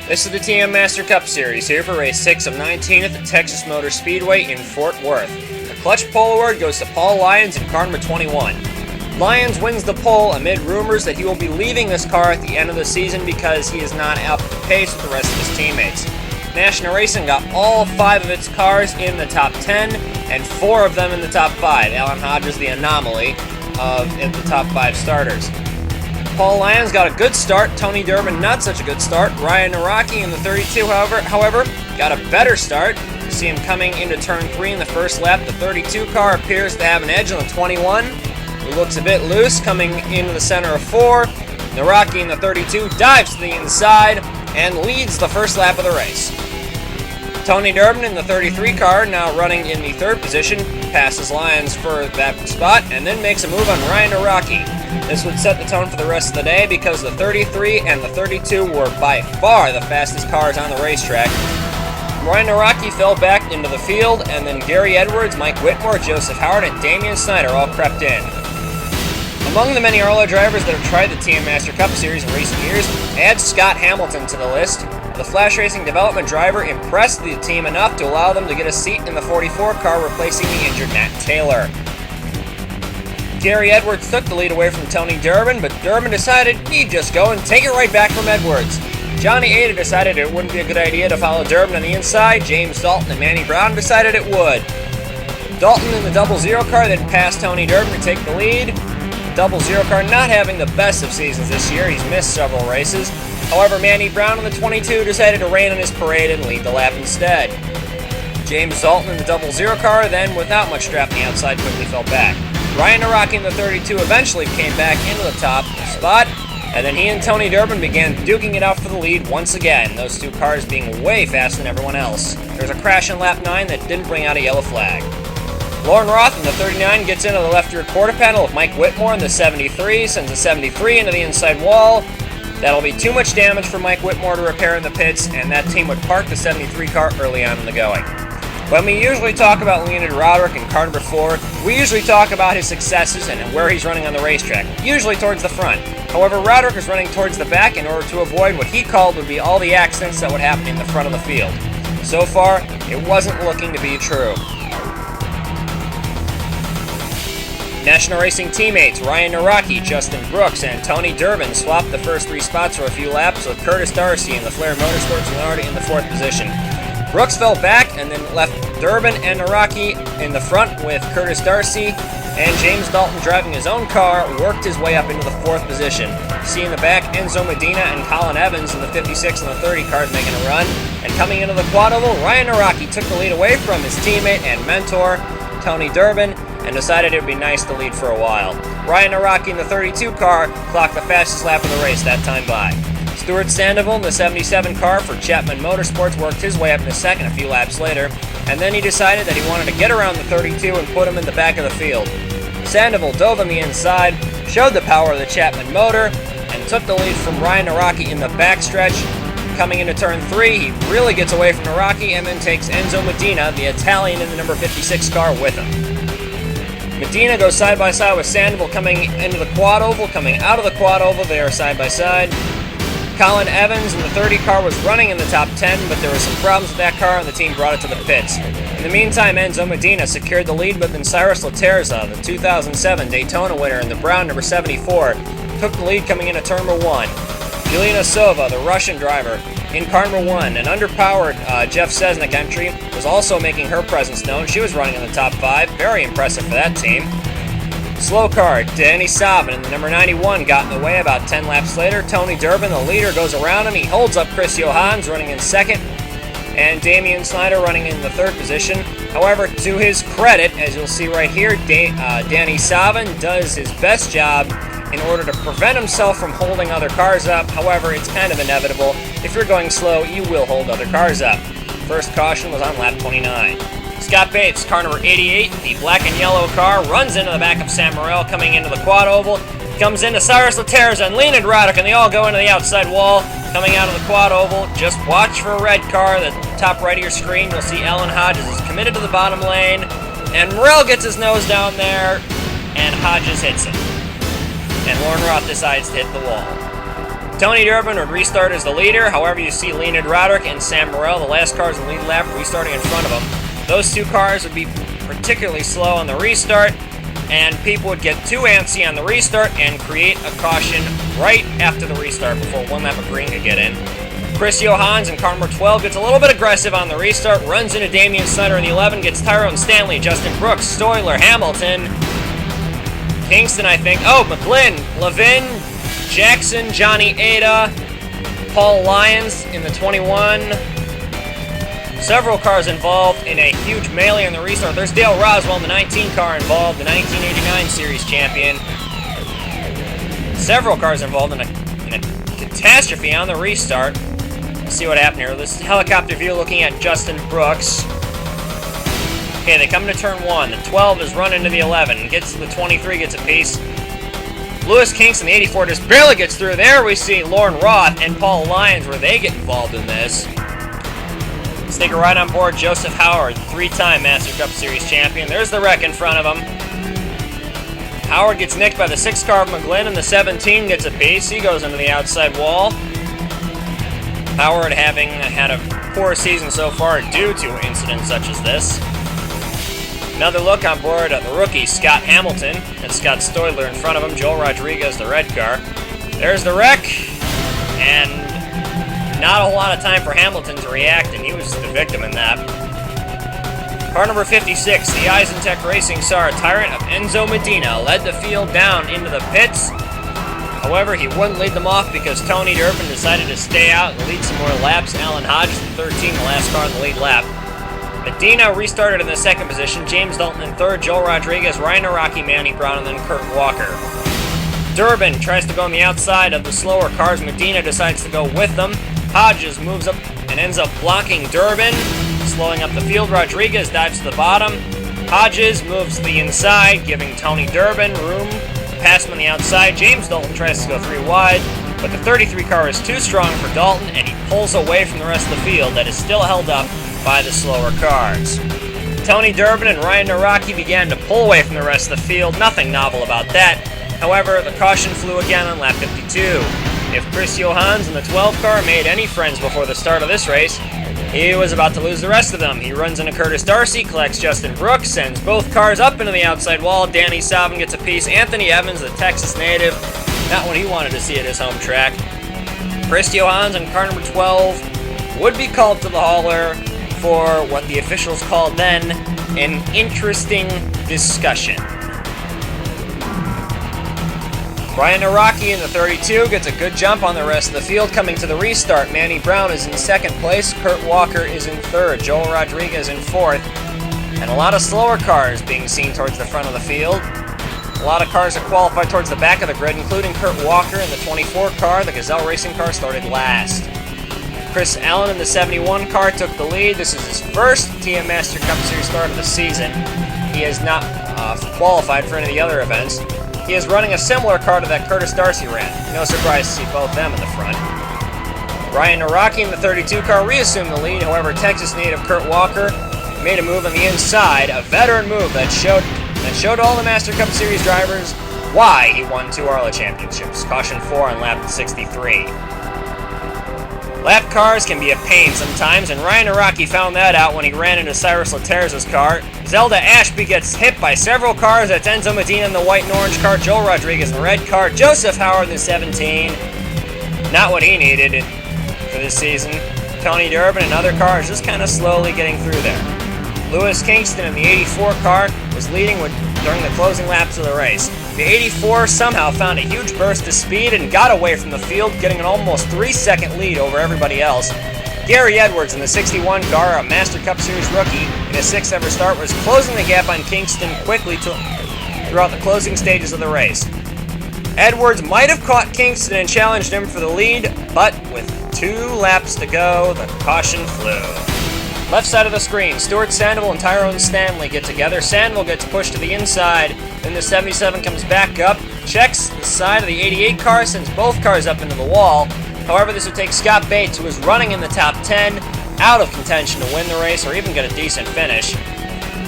This is the TM Master Cup Series here for race 6 of 19 at the Texas Motor Speedway in Fort Worth. The clutch pole award goes to Paul Lyons in car number 21. Lyons wins the pole amid rumors that he will be leaving this car at the end of the season because he is not up to pace with the rest of his teammates. National Racing got all 5 of its cars in the top 10 and 4 of them in the top 5. Alan Hodges the anomaly in the top 5 starters. Paul Lyons got a good start. Tony Durbin not such a good start. Ryan Naraki in the 32, however, got a better start. You see him coming into turn 3 in the first lap. The 32 car appears to have an edge on the 21. He looks a bit loose coming into the center of 4. Naraki in the 32 dives to the inside and leads the first lap of the race. Tony Durbin in the 33 car, now running in the 3rd position, passes Lyons for that spot and then makes a move on Ryan Naraki. This would set the tone for the rest of the day because the 33 and the 32 were by far the fastest cars on the racetrack. Ryan Naraki fell back into the field, and then Gary Edwards, Mike Whitmore, Joseph Howard, and Damian Snyder all crept in. Among the many Arlo drivers that have tried the TM Master Cup Series in recent years, add Scott Hamilton to the list. The Flash Racing development driver impressed the team enough to allow them to get a seat in the 44 car, replacing the injured Nat Taylor. Gary Edwards took the lead away from Tony Durbin, but Durbin decided he'd just go and take it right back from Edwards. Johnny Ada decided it wouldn't be a good idea to follow Durbin on the inside. James Dalton and Manny Brown decided it would. Dalton in the 00 car then passed Tony Durbin to take the lead. 00 car not having the best of seasons this year. He's missed several races. However, Manny Brown in the 22 decided to rain on his parade and lead the lap instead. James Dalton in the 00 car then, without much draft on the outside, quickly fell back. Ryan Naraki in the 32 eventually came back into the top spot, and then he and Tony Durbin began duking it out for the lead once again, those 2 cars being way faster than everyone else. There was a crash in lap 9 that didn't bring out a yellow flag. Lauren Roth in the 39 gets into the left rear quarter panel of Mike Whitmore in the 73, sends the 73 into the inside wall. That'll be too much damage for Mike Whitmore to repair in the pits, and that team would park the 73 car early on in the going. When we usually talk about Leonid Roderick in car number 4, we usually talk about his successes and where he's running on the racetrack, usually towards the front. However, Roderick is running towards the back in order to avoid what he called would be all the accidents that would happen in the front of the field. So far, it wasn't looking to be true. National Racing teammates Ryan Naraki, Justin Brooks, and Tony Durbin swapped the first 3 spots for a few laps with Curtis Darcy and the Flair Motorsports Menard in the 4th position. Brooks fell back and then left Durbin and Naraki in the front with Curtis Darcy, and James Dalton driving his own car worked his way up into the 4th position. See in the back Enzo Medina and Colin Evans in the 56 and the 30 cars making a run, and coming into the quad oval, Ryan Naraki took the lead away from his teammate and mentor Tony Durbin and decided it would be nice to lead for a while. Ryan Naraki in the 32 car clocked the fastest lap of the race that time by. Stuart Sandoval in the 77 car for Chapman Motorsports worked his way up in the second a few laps later, and then he decided that he wanted to get around the 32 and put him in the back of the field. Sandoval dove on the inside, showed the power of the Chapman motor, and took the lead from Ryan Naraki in the backstretch. Coming into turn 3, he really gets away from Naraki and then takes Enzo Medina, the Italian in the number 56 car, with him. Medina goes side by side with Sandoval coming into the quad oval. Coming out of the quad oval, they are side by side. Colin Evans in the 30 car was running in the top 10, but there were some problems with that car and the team brought it to the pits. In the meantime, Enzo Medina secured the lead, but then Cyrus Laterza, the 2007 Daytona winner in the brown number 74, took the lead coming into turn number 1. Yelena Sova, the Russian driver, in car number 1, an underpowered Jeff Cessnick entry, was also making her presence known. She was running in the top 5, very impressive for that team. Slow car, Danny Savin in the number 91 got in the way about 10 laps later. Tony Durbin, the leader, goes around him. He holds up Chris Johans running in 2nd, and Damian Snyder running in the 3rd position. However, to his credit, as you'll see right here, Danny Savin does his best job in order to prevent himself from holding other cars up. However, it's kind of inevitable. If you're going slow, you will hold other cars up. First caution was on lap 29. Scott Bates, car number 88, the black and yellow car, runs into the back of Sam Morrell coming into the quad oval. Comes into Cyrus Laterza and Leonid Roderick, and they all go into the outside wall. Coming out of the quad oval, just watch for a red car. The top right of your screen, you'll see Alan Hodges is committed to the bottom lane, and Morrell gets his nose down there, and Hodges hits him. And Lauren Roth decides to hit the wall. Tony Durbin would restart as the leader. However, you see Leonard Roderick and Sam Morrell, the last cars in the lead lap, restarting in front of him. Those two cars would be particularly slow on the restart, and people would get too antsy on the restart and create a caution right after the restart before one lap of green could get in. Chris Johans in car number 12 gets a little bit aggressive on the restart, runs into Damian Snyder in the 11, gets Tyrone Stanley, Justin Brooks, Stoyler, Hamilton, Kingston, I think. Oh, McGlynn, Levin, Jackson, Johnny Ada, Paul Lyons in the 21. Several cars involved in a huge melee on the restart. There's Dale Roswell in the 19 car involved, the 1989 Series champion. Several cars involved in a catastrophe on the restart. Let's see what happened here. This helicopter view looking at Justin Brooks. Okay, they come to turn 1. The 12 is run into the 11. Gets to the 23, gets a piece. Lewis Kingston, the 84, just barely gets through. There we see Lauren Roth and Paul Lyons where they get involved in this. Let's take a ride on board Joseph Howard, three-time Master Cup Series champion. There's the wreck in front of him. Howard gets nicked by the 6 car of McGlynn, and the 17 gets a piece. He goes into the outside wall. Howard having had a poor season so far due to incidents such as this. Another look on board the rookie, Scott Hamilton, and Scott Stoyler in front of him. Joel Rodriguez, the red car. There's the wreck, and not a whole lot of time for Hamilton to react, and he was the victim in that. Car number 56, the Eisentech Racing Star Tyrant of Enzo Medina, led the field down into the pits. However, he wouldn't lead them off because Tony Durbin decided to stay out and lead some more laps. Alan Hodges, the 13, the last car in the lead lap. Medina restarted in the second position, James Dalton in third, Joel Rodriguez, Ryan Araki, Manny Brown, and then Kurt Walker. Durbin tries to go on the outside of the slower cars. Medina decides to go with them. Hodges moves up and ends up blocking Durbin, slowing up the field. Rodriguez dives to the bottom. Hodges moves to the inside, giving Tony Durbin room to pass him on the outside. James Dalton tries to go 3 wide, but the 33 car is too strong for Dalton, and he pulls away from the rest of the field that is still held up by the slower cars. Tony Durbin and Ryan Naraki began to pull away from the rest of the field. Nothing novel about that. However, the caution flew again on lap 52. If Chris Johans in the 12 car made any friends before the start of this race, he was about to lose the rest of them. He runs into Curtis Darcy, collects Justin Brooks, sends both cars up into the outside wall. Danny Salvin gets a piece. Anthony Evans, the Texas native, not what he wanted to see at his home track. Chris Johans in car number 12 would be called to the hauler for what the officials called then an interesting discussion. Ryan Araki in the 32 gets a good jump on the rest of the field. Coming to the restart, Manny Brown is in second place, Kurt Walker is in third, Joel Rodriguez in fourth, and a lot of slower cars being seen towards the front of the field. A lot of cars that qualified towards the back of the grid, including Kurt Walker in the 24 car. The Gazelle Racing car started last. Chris Allen in the 71 car took the lead. This is his first TM Master Cup Series start of the season. He has not qualified for any of the other events. He is running a similar car to that Curtis Darcy ran. No surprise to see both them in the front. Ryan Naraki in the 32 car reassumed the lead. However, Texas native Kurt Walker made a move on the inside, a veteran move that showed all the Master Cup Series drivers why he won 2 ARLA championships. Caution 4 on lap 63. Lap cars can be a pain sometimes, and Ryan Araki found that out when he ran into Cyrus Laterza's car. Zelda Ashby gets hit by several cars. That's Enzo Medina in the white and orange car, Joel Rodriguez in the red car, Joseph Howard in the 17. Not what he needed for this season. Tony Durbin and other cars just kind of slowly getting through there. Lewis Kingston in the 84 car was leading during the closing laps of the race. The 84 somehow found a huge burst of speed and got away from the field, getting an almost 3-second lead over everybody else. Gary Edwards in the 61 car, a Master Cup Series rookie in his 6th ever start, was closing the gap on Kingston quickly throughout the closing stages of the race. Edwards might have caught Kingston and challenged him for the lead, but with 2 laps to go, the caution flew. Left side of the screen, Stuart Sandoval and Tyrone Stanley get together. Sandoval gets pushed to the inside, then the 77 comes back up, checks the side of the 88 car, sends both cars up into the wall. However, this would take Scott Bates, who is running in the top 10, out of contention to win the race or even get a decent finish.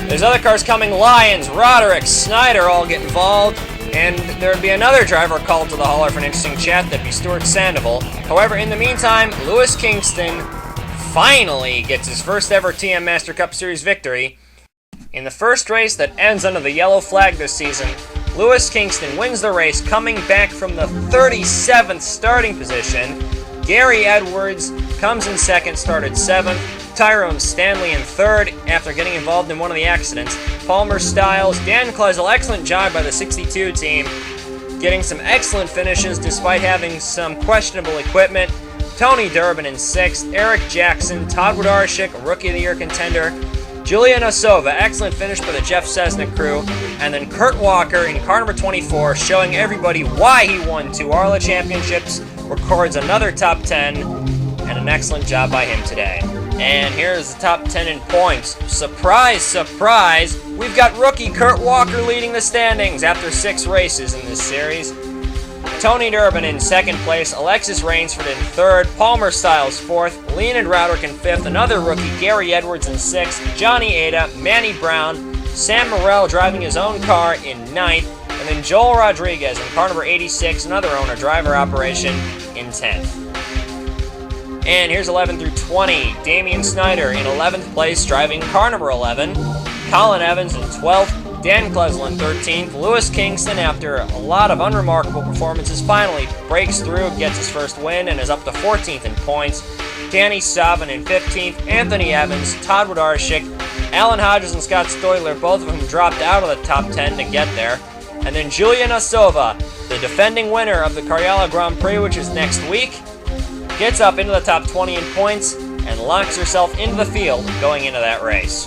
There's other cars coming. Lyons, Roderick, Snyder all get involved. and there would be another driver called to the hauler for an interesting chat. That'd be Stuart Sandoval. However, in the meantime, Lewis Kingston finally gets his first ever TM Master Cup Series victory. In the first race that ends under the yellow flag this season, Lewis Kingston wins the race, coming back from the 37th starting position. Gary Edwards comes in second, started 7th. Tyrone Stanley in 3rd after getting involved in one of the accidents. Palmer Styles, Dan Kleisel, excellent job by the 62 team, getting some excellent finishes despite having some questionable equipment. Tony Durbin in 6th, Eric Jackson, Todd Wodarczyk, Rookie of the Year contender, Julian Osova, excellent finish by the Jeff Cessna crew, and then Kurt Walker in car number 24, showing everybody why he won 2 Arla Championships, records another top 10, and an excellent job by him today. And here's the top 10 in points. Surprise, surprise, we've got rookie Kurt Walker leading the standings after 6 races in this series. Tony Durbin in 2nd place, Alexis Rainsford in 3rd, Palmer Styles 4th, Leonid Roderick in 5th, another rookie Gary Edwards in 6th, Johnny Ada, Manny Brown, Sam Morrell driving his own car in 9th, and then Joel Rodriguez in car number 86, another owner-driver operation, in 10th. And here's 11 through 20, Damian Snyder in 11th place driving car number 11, Colin Evans in 12th, Dan Kleisel in 13th, Lewis Kingston, after a lot of unremarkable performances, finally breaks through, gets his first win, and is up to 14th in points. Danny Savin in 15th, Anthony Evans, Todd Wodarczyk, Alan Hodges, and Scott Stoyler, both of them dropped out of the top 10 to get there. And then Julian Osova, the defending winner of the Karjala Grand Prix, which is next week, gets up into the top 20 in points and locks herself into the field going into that race.